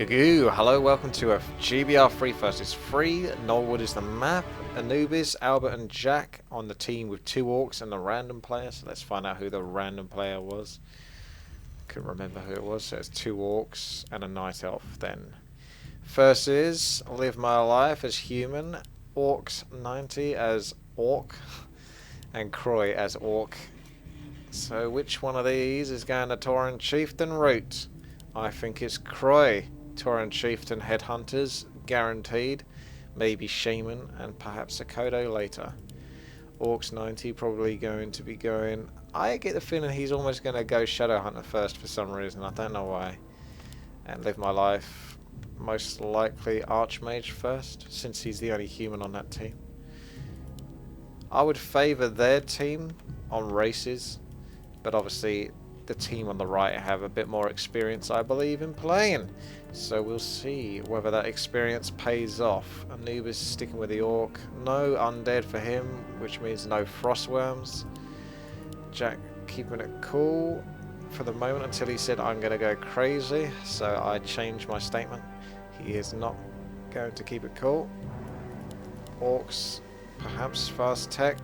Goo, hello, welcome to a GBR free first. It's free. Norwood is the map. Anubis, Albert, and Jack on the team with 2 orcs and the random player. So let's find out who the random player was. Couldn't remember who it was. So it's 2 orcs and a night elf. Then first is Live My Life as human, Orcs 90 as orc, and Croy as orc. So which one of these is going to Tauren Chieftain route? I think it's Croy. Tauren Chieftain Headhunters, guaranteed. Maybe Shaman, and perhaps a Kodo later. Orcs 90 probably going to be going... I get the feeling he's almost going to go Shadowhunter first for some reason. I don't know why. And Live My Life, most likely Archmage first, since he's the only human on that team. I would favour their team on races, but obviously the team on the right have a bit more experience, I believe, in playing. So we'll see whether that experience pays off. Anubis sticking with the orc. No undead for him, which means no frostworms. Jack keeping it cool for the moment until he said I'm going to go crazy. So I changed my statement. He is not going to keep it cool. Orcs, perhaps fast tech.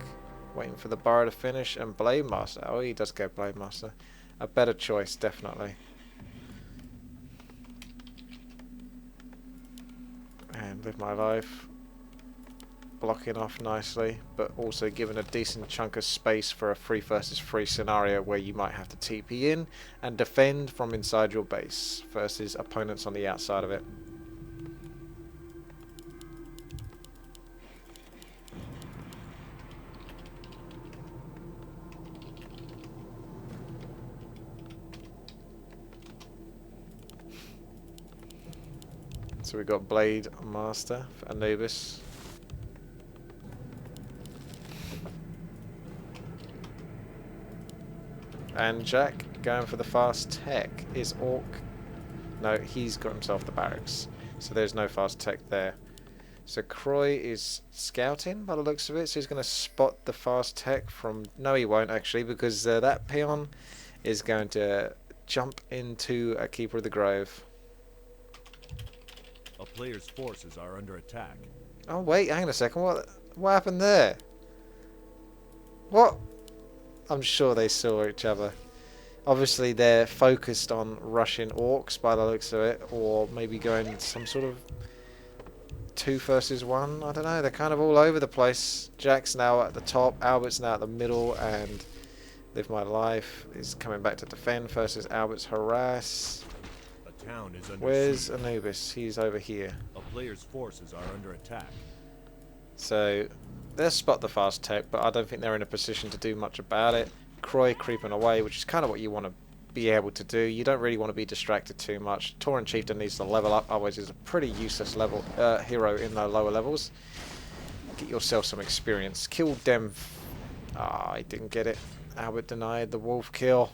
Waiting for the burrow to finish. And Blade Master. Oh, he does go Blade Master. A better choice, definitely. And Live My Life. Blocking off nicely, but also giving a decent chunk of space for a 3 versus 3 scenario where you might have to TP in and defend from inside your base versus opponents on the outside of it. So we got Blade Master for Anubis. And Jack going for the fast tech. Is Orc... No, he's got himself the barracks. So there's no fast tech there. So Croy is scouting by the looks of it. So he's going to spot the fast tech from... No, he won't actually, because that peon is going to jump into a Keeper of the Grove. A player's forces are under attack. Oh wait, hang on a second. What happened there? What? I'm sure they saw each other. Obviously they're focused on rushing orcs by the looks of it, or maybe going some sort of 2 versus 1. I don't know. They're kind of all over the place. Jack's now at the top, Albert's now at the middle, and Live My Life is coming back to defend versus Albert's harass. Town is under Where's siege. Anubis? He's over here. A player's forces are under attack. So they'll spot the fast tech, but I don't think they're in a position to do much about it. Croy creeping away, which is kind of what you want to be able to do. You don't really want to be distracted too much. Tauren Chieftain needs to level up, otherwise he's a pretty useless level hero in the lower levels. Get yourself some experience. Kill them. Ah, I didn't get it. Albert denied the wolf kill.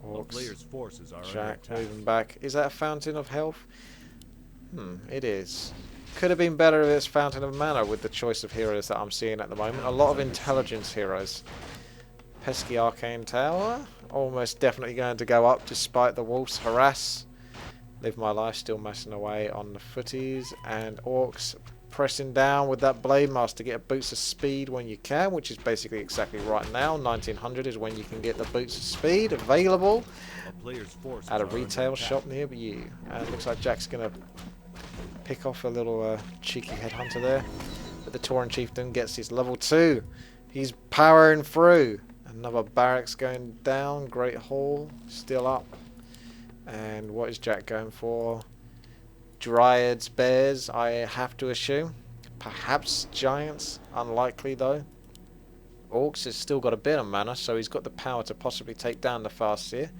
A player's forces are under Jack attack. moving back. Is that a fountain of health? It is. Could have been better if it's fountain of mana with the choice of heroes that I'm seeing at the moment. A lot of intelligence heroes. Pesky Arcane Tower. Almost definitely going to go up despite the wolf's harass. Live My Life still messing away on the footies. And Orcs pressing down with that Blade Master to get a boost of speed when you can, which is basically exactly right now. 1900 is when you can get the boost of speed available A player's forces at a are under retail attack. shop near you. And it looks like Jack's going to pick off a little cheeky headhunter there. But the Tauren Chieftain gets his level 2. He's powering through. Another barracks going down. Great Hall still up. And what is Jack going for? Dryads, bears, I have to assume. Perhaps giants, unlikely though. Orcs has still got a bit of mana, so he's got the power to possibly take down the Farseer.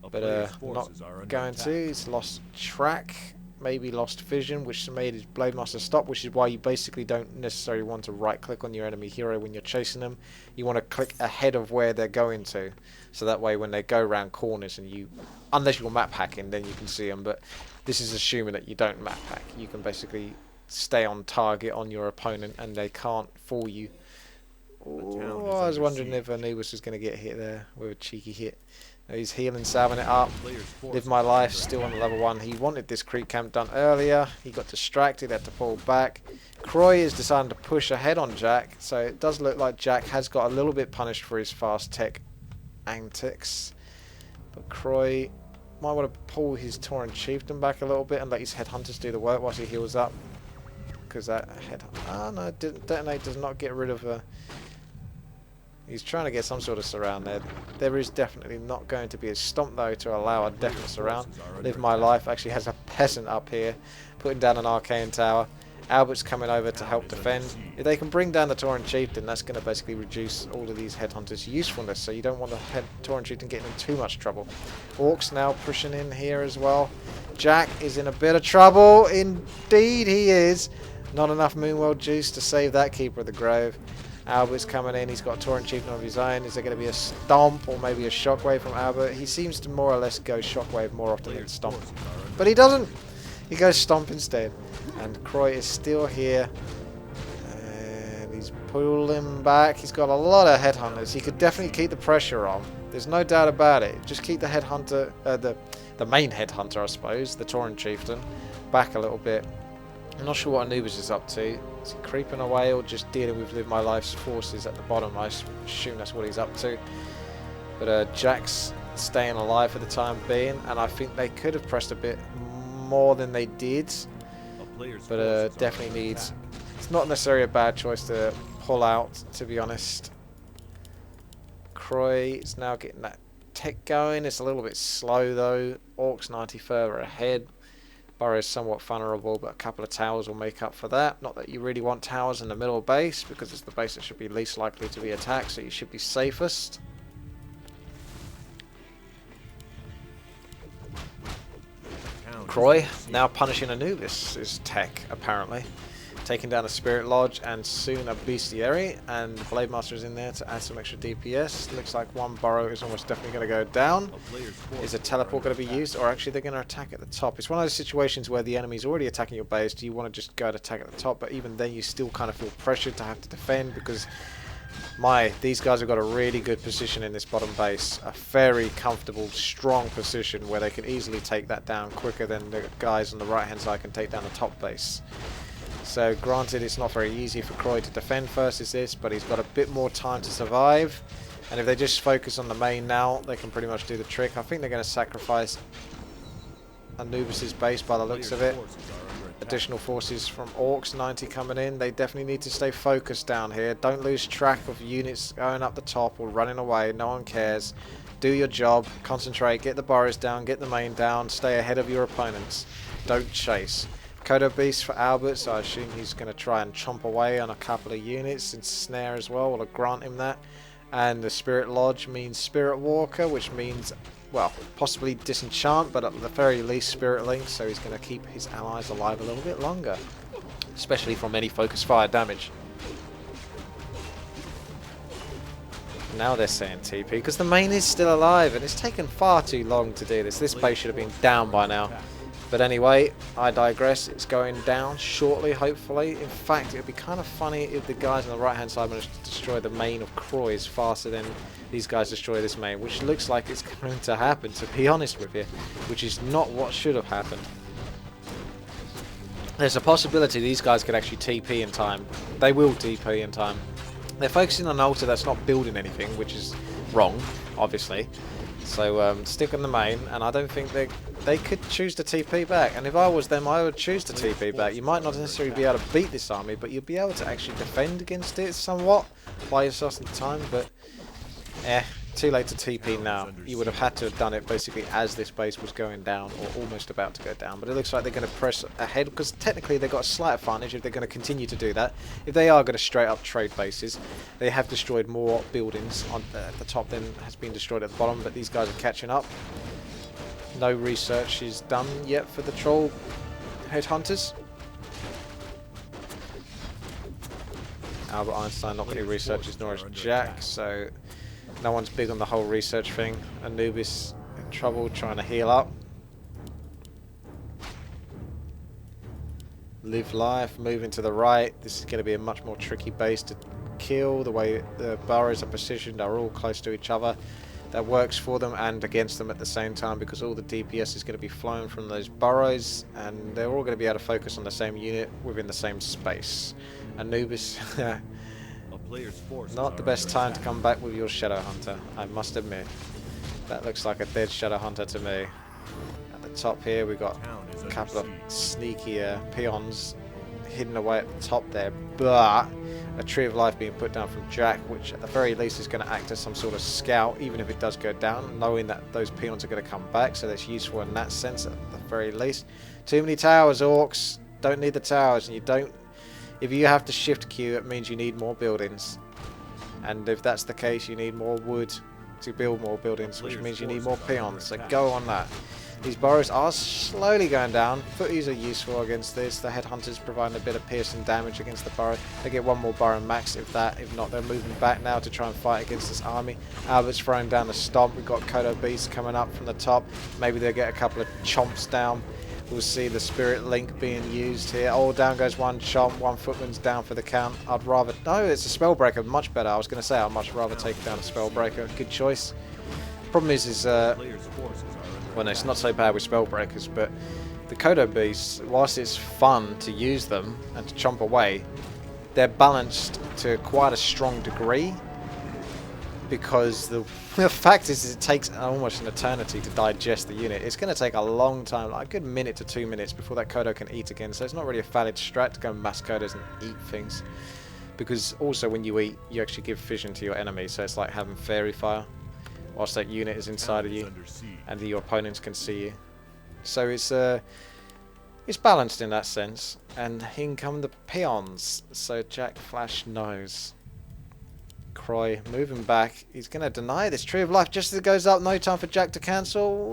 A But player's not forces are under going attack. to. He's lost track, maybe lost vision, which made his Blade Master stop, which is why you basically don't necessarily want to right click on your enemy hero when you're chasing them. You want to click ahead of where they're going to, so that way when they go around corners and you, unless you're map hacking, then you can see them, but this is assuming that you don't map hack. You can basically stay on target on your opponent and they can't fool you Oh, is I was under wondering if siege. Anubis was going to get hit there with a cheeky hit. No, he's healing, salving it up. Player's Live forces my are life, under still on attack. level 1. He wanted this creep camp done earlier. He got distracted, had to pull back. Croy is deciding to push ahead on Jack, so it does look like Jack has got a little bit punished for his fast tech antics. But Croy might want to pull his Tauren Chieftain back a little bit and let his Headhunters do the work whilst he heals up. Because that head... Ah, no, Detonate does not get rid of... He's trying to get some sort of surround there. There is definitely not going to be a stomp though to allow a definite surround. Live My Life actually has a peasant up here putting down an arcane tower. Albert's coming over to help defend. If they can bring down the Tauren Chieftain, that's going to basically reduce all of these Headhunters' usefulness, so you don't want the Tauren Chieftain getting in too much trouble. Orcs now pushing in here as well. Jack is in a bit of trouble. Indeed he is. Not enough Moonworld juice to save that Keeper of the Grove. Albert's coming in, he's got a Tauren Chieftain of his own. Is there going to be a stomp or maybe a shockwave from Albert? He seems to more or less go shockwave more often than stomp. But he doesn't! He goes stomp instead. And Croy is still here. And he's pulling back. He's got a lot of Headhunters. He could definitely keep the pressure on. There's no doubt about it. Just keep the Headhunter, the main Headhunter I suppose, the Tauren Chieftain, back a little bit. I'm not sure what Anubis is up to. Is he creeping away or just dealing with Live My Life's forces at the bottom? I assume that's what he's up to. But Jack's staying alive for the time being, and I think they could have pressed a bit more than they did. But definitely needs... It's not necessarily a bad choice to pull out, to be honest. Croy is now getting that tech going. It's a little bit slow though. Orcs 90 further ahead. Burrow is somewhat vulnerable, but a couple of towers will make up for that. Not that you really want towers in the middle base, because it's the base that should be least likely to be attacked, so you should be safest. Croy now punishing Anubis' tech, apparently. Taking down a Spirit Lodge and soon a Bestiary, and the Blade Master is in there to add some extra DPS. Looks like one Burrow is almost definitely going to go down. Is a teleport going to be used, or actually they're going to attack at the top? It's one of those situations where the enemy's already attacking your base. Do you want to just go and attack at the top? But even then you still kind of feel pressured to have to defend, because these guys have got a really good position in this bottom base. A very comfortable, strong position where they can easily take that down quicker than the guys on the right hand side can take down the top base. So granted, it's not very easy for Croy to defend first as this, but he's got a bit more time to survive. And if they just focus on the main now, they can pretty much do the trick. I think they're going to sacrifice Anubis' base by the looks of it. Additional forces from Orcs 90 coming in. They definitely need to stay focused down here. Don't lose track of units going up the top or running away. No one cares. Do your job. Concentrate. Get the burrows down. Get the main down. Stay ahead of your opponents. Don't chase. Kodo Beast for Albert, so I assume he's going to try and chomp away on a couple of units, and Snare as well, will grant him that. And the Spirit Lodge means Spirit Walker, which means, well, possibly Disenchant, but at the very least Spirit Link, so he's going to keep his allies alive a little bit longer, especially from any focus fire damage. Now they're saying TP, because the main is still alive, and it's taken far too long to do this. This base should have been down by now. But anyway, I digress. It's going down shortly, hopefully. In fact, it would be kind of funny if the guys on the right-hand side managed to destroy the main of Croy's faster than these guys destroy this main, which looks like it's going to happen, to be honest with you, which is not what should have happened. There's a possibility these guys could actually TP in time. They will TP in time. They're focusing on an altar that's not building anything, which is wrong, obviously. So stick on the main, and I don't think they could choose to TP back. And if I was them, I would choose to TP back. You might not necessarily be able to beat this army, but you'll be able to actually defend against it somewhat. Buy yourself some time, but too late to TP now. You would have had to have done it basically as this base was going down, or almost about to go down. But it looks like they're going to press ahead, because technically they've got a slight advantage if they're going to continue to do that. If they are going to straight up trade bases, they have destroyed more buildings at the top than has been destroyed at the bottom, but these guys are catching up. No research is done yet for the troll headhunters. Albert Einstein not going to research his nor is Jack, so no one's big on the whole research thing. Anubis in trouble trying to heal up. Live life, moving to the right. This is going to be a much more tricky base to kill, the way the burrows are positioned are all close to each other. That works for them and against them at the same time, because all the DPS is going to be flowing from those burrows, and they're all going to be able to focus on the same unit within the same space. Anubis, A player's forces not the are best under time to attack. come back with your Shadow Hunter, I must admit. That looks like a dead Shadow Hunter to me. At the top here we got Town is a under couple of siege. sneaky peons hidden away at the top there, but a Tree of Life being put down from Jack, which at the very least is going to act as some sort of scout, even if it does go down, knowing that those peons are going to come back, so that's useful in that sense at the very least. Too many towers, Orcs. Don't need the towers, and you don't. If you have to shift queue, it means you need more buildings, and if that's the case, you need more wood to build more buildings, which means you need more peons. So go on that. These burrows are slowly going down. Footies are useful against this. The headhunters providing a bit of piercing damage against the burrow. They get one more burrow max if that. If not, they're moving back now to try and fight against this army. Albert's throwing down the stomp. We've got Kodo Beast coming up from the top. Maybe they'll get a couple of chomps down. We'll see the Spirit Link being used here. Oh, down goes one chomp. One footman's down for the count. I'd rather... No, it's a Spellbreaker. Much better. I was going to say I'd much rather take down a Spellbreaker. Good choice. Problem is Player's forces are under well, no, it's attack. not so bad with Spellbreakers, but the Kodo Beasts, whilst it's fun to use them and to chomp away, they're balanced to quite a strong degree, because the fact is it takes almost an eternity to digest the unit. It's going to take a long time, like a good minute to 2 minutes before that Kodo can eat again, so it's not really a valid strat to go mass Kodos and eat things, because also when you eat, you actually give vision to your enemy, so it's like having fairy fire whilst that unit is inside of Town is you under siege. and your opponents can see you. So it's balanced in that sense. And in come the peons. So Jack Flash knows. Croy moving back. He's going to deny this Tree of Life just as it goes up. No time for Jack to cancel.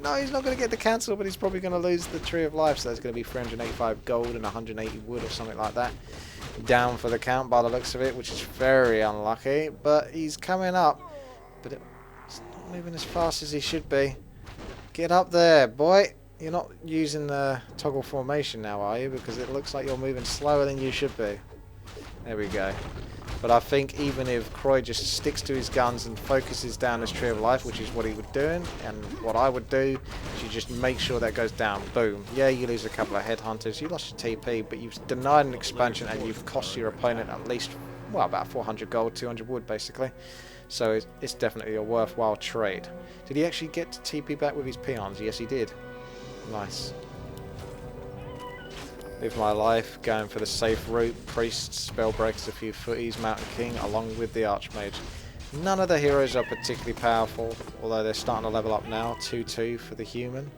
No, he's not going to get the cancel, but he's probably going to lose the Tree of Life. So there's going to be 385 gold and 180 wood or something like that. Down for the count by the looks of it, which is very unlucky. But he's coming up. But it's not moving as fast as he should be. Get up there, boy. You're not using the toggle formation now, are you? Because it looks like you're moving slower than you should be. There we go. But I think even if Croy just sticks to his guns and focuses down this Tree of Life, which is what he would do, and what I would do, is you just make sure that goes down. Boom. Yeah, you lose a couple of headhunters. You lost your TP, but you've denied an expansion and you've cost your opponent at least, well, about 400 gold, 200 wood, basically. So it's definitely a worthwhile trade. Did he actually get to TP back with his peons? Yes, he did. Nice. Live my life, going for the safe route. Priests, Spellbreakers, a few footies, Mountain King, along with the Archmage. None of the heroes are particularly powerful, although they're starting to level up now. 2-2 for the human.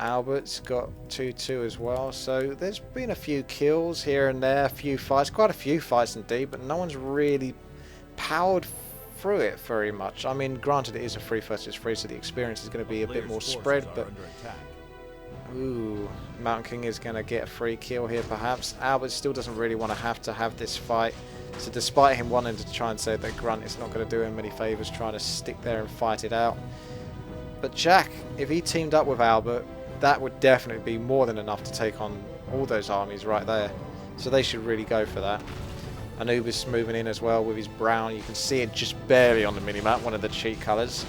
Albert's got 2-2 as well, so there's been a few kills here and there, a few fights, quite a few fights indeed, but no one's really powered through it very much. I mean, granted it is a 3 versus 3, so the experience is going to be a bit more spread, but ooh, Mountain King is going to get a free kill here perhaps. Albert still doesn't really want to have this fight, so despite him wanting to try and say that Grunt is not going to do him any favours trying to stick there and fight it out. But Jack, if he teamed up with Albert, that would definitely be more than enough to take on all those armies right there, so they should really go for that. Anubis moving in as well with his brown. You can see it just barely on the minimap, one of the cheat colours.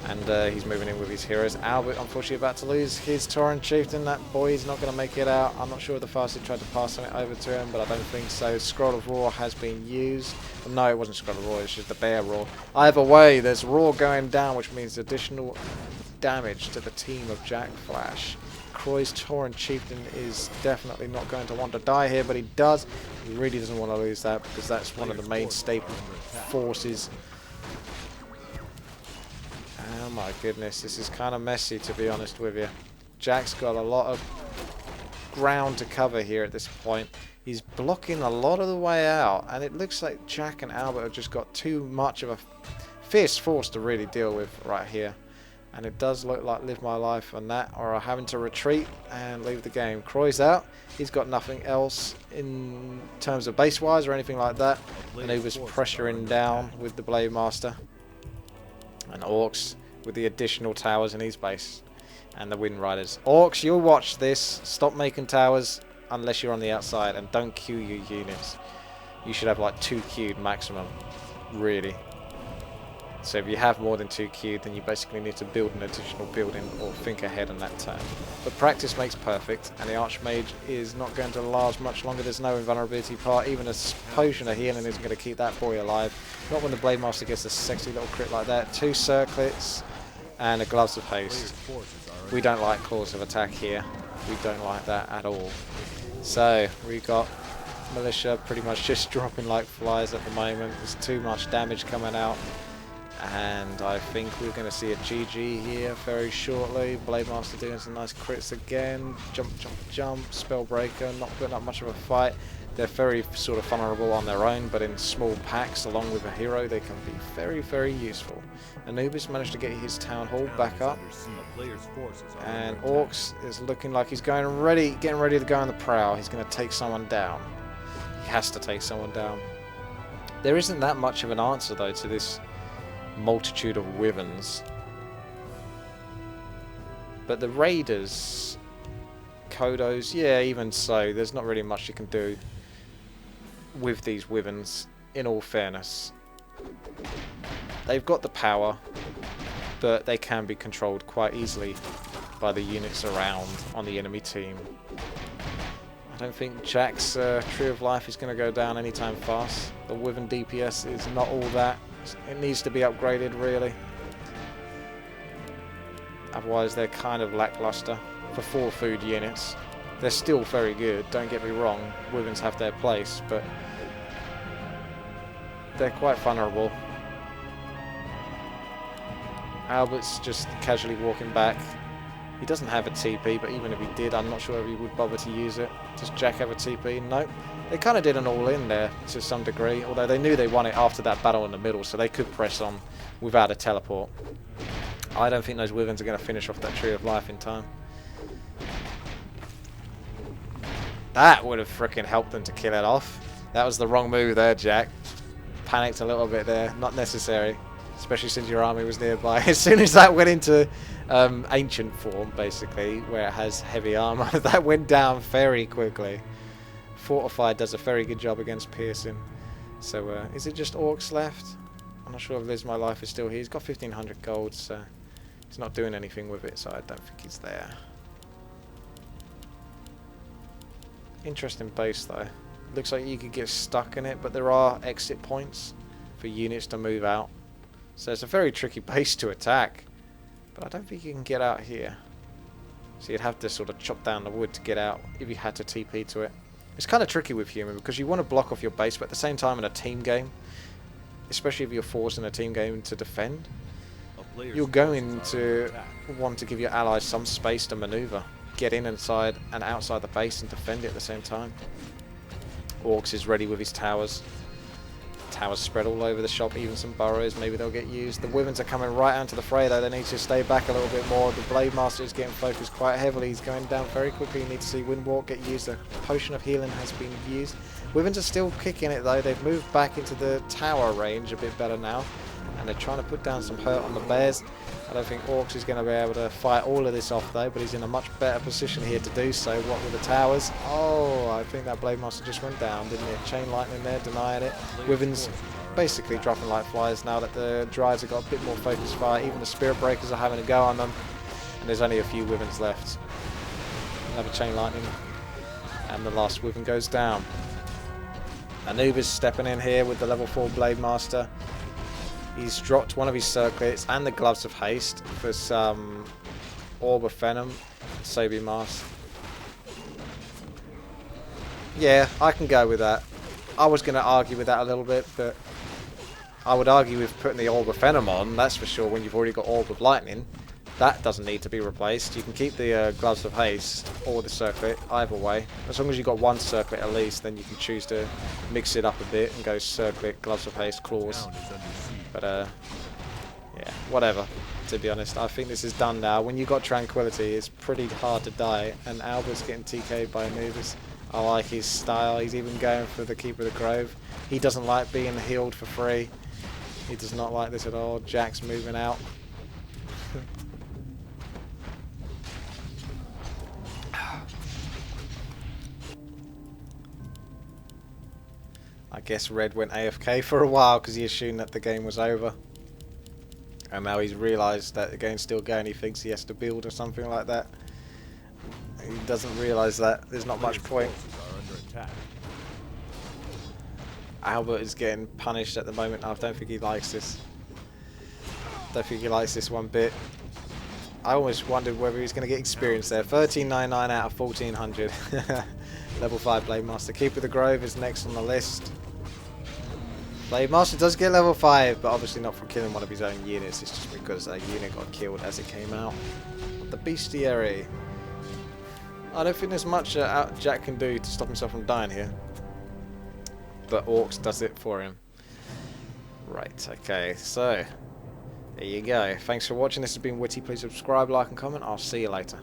And he's moving in with his heroes. Albert, unfortunately, about to lose his Tauren Chieftain. That boy is not going to make it out. I'm not sure if the Farseer tried to pass something over to him, but I don't think so. Scroll of Roar has been used. Well, no, it wasn't Scroll of Roar, it's just the Bear Roar. Either way, there's Roar going down, which means additional damage to the team of Jack Flash. Croy's Tauren Chieftain is definitely not going to want to die here, but he does. He really doesn't want to lose that, because that's one of the main staple forces. Oh my goodness, this is kind of messy, to be honest with you. Jack's got a lot of ground to cover here at this point. He's blocking a lot of the way out, and it looks like Jack and Albert have just got too much of a fierce force to really deal with right here. And it does look like Live My Life and that are having to retreat and leave the game. Croy's out. He's got nothing else in terms of base-wise or anything like that. And he was pressuring down with the Blade Master. And Orcs with the additional towers in his base. And the Wind Riders. Orcs, you'll watch this. Stop making towers unless you're on the outside. And don't queue your units. you should have like 2 queued maximum, really. So if you have more than 2 queued, then you basically need to build an additional building or think ahead on that turn. But practice makes perfect, and the Archmage is not going to last much longer. There's no invulnerability part. Even a potion of healing isn't going to keep that boy alive. Not when the Blade Master gets a sexy little crit like that. 2 circlets and a Gloves of Haste. We don't like Claws of Attack here. We don't like that at all. So we got Militia pretty much just dropping like flies at the moment. There's too much damage coming out. And I think we're going to see a GG here very shortly. Blade Master doing some nice crits again. Jump, jump, jump. Spellbreaker, not putting up much of a fight. They're very sort of vulnerable on their own, but in small packs along with a hero they can be very, very useful. Anubis managed to get his Town Hall back up. And Orcs is looking like he's getting ready to go on the prowl. He's going to take someone down. He has to take someone down. There isn't that much of an answer though to this multitude of wyverns, but the raiders, Kodos, yeah, even so, there's not really much you can do with these wyverns, in all fairness. They've got the power, but they can be controlled quite easily by the units around on the enemy team. I don't think Jack's Tree of Life is going to go down anytime fast. The wyvern DPS is not all that. It needs to be upgraded, really. Otherwise, they're kind of lackluster for 4 food units. They're still very good, don't get me wrong. Wyverns have their place, but they're quite vulnerable. Albert's just casually walking back. He doesn't have a TP, but even if he did, I'm not sure if he would bother to use it. Does Jack have a TP? No. They kind of did an all-in there to some degree, although they knew they won it after that battle in the middle, so they could press on without a teleport. I don't think those wyverns are going to finish off that Tree of Life in time. That would have frickin' helped them to kill it off. That was the wrong move there, Jack. Panicked a little bit there. Not necessary, especially since your army was nearby. As soon as that went into ancient form, basically, where it has heavy armor, that went down very quickly. Fortified does a very good job against piercing. So is it just Orcs left? I'm not sure if Liz My Life is still here. He's got 1500 gold, so he's not doing anything with it, so I don't think he's there. Interesting base though. Looks like you could get stuck in it, but there are exit points for units to move out. So it's a very tricky base to attack. But I don't think you can get out here. So you'd have to sort of chop down the wood to get out if you had to TP to it. It's kind of tricky with human because you want to block off your base, but at the same time in a team game, especially if you're forced in a team game to defend, you're going to want to give your allies some space to maneuver. Get in inside and outside the base and defend it at the same time. Orcs is ready with his towers. Towers spread all over the shop, even some burrows, maybe they'll get used. The wyverns are coming right onto the fray though, they need to stay back a little bit more. The Blade Master is getting focused quite heavily, he's going down very quickly. You need to see Windwalk get used, a potion of healing has been used. Wyverns are still kicking it though, they've moved back into the tower range a bit better now. And they're trying to put down some hurt on the bears. I don't think Orcs is going to be able to fight all of this off though, but he's in a much better position here to do so. What with the towers? Oh, I think that Blade Master just went down, didn't it? Chain Lightning there, denying it. Wyverns basically dropping like flies now that the Dryas have got a bit more focused fire. Even the Spirit Breakers are having a go on them. And there's only a few Wyverns left. Another Chain Lightning. And the last Wyvern goes down. Anubis stepping in here with the level 4 Blade Master. He's dropped one of his circlets and the Gloves of Haste for some Orb of Venom, Sobi Mask. Yeah, I can go with that. I was going to argue with that a little bit, but I would argue with putting the Orb of Venom on, that's for sure, when you've already got Orb of Lightning. That doesn't need to be replaced. You can keep the Gloves of Haste or the circlet, either way. As long as you've got one circlet at least, then you can choose to mix it up a bit and go circlet, Gloves of Haste, claws. But yeah, whatever, to be honest. I think this is done now. When you've got Tranquility, it's pretty hard to die, and Albert's getting TK'd by Anubis. I like his style. He's even going for the Keeper of the Grove. He doesn't like being healed for free. He does not like this at all. Jack's moving out. I guess Red went AFK for a while because he assumed that the game was over. And now he's realised that the game's still going. He thinks he has to build or something like that. He doesn't realise that there's not much point. Forces are under attack. Albert is getting punished at the moment. I don't think he likes this. Don't think he likes this one bit. I almost wondered whether he was going to get experience there. 1399 out of 1400. Level 5 Blade Master. Keeper the Grove is next on the list. Blade Master does get level 5, but obviously not from killing one of his own units. It's just because a unit got killed as it came out. The Bestiary. I don't think there's much Jack can do to stop himself from dying here. But Orcs does it for him. Right, okay, so there you go. Thanks for watching. This has been Witty. Please subscribe, like and comment. I'll see you later.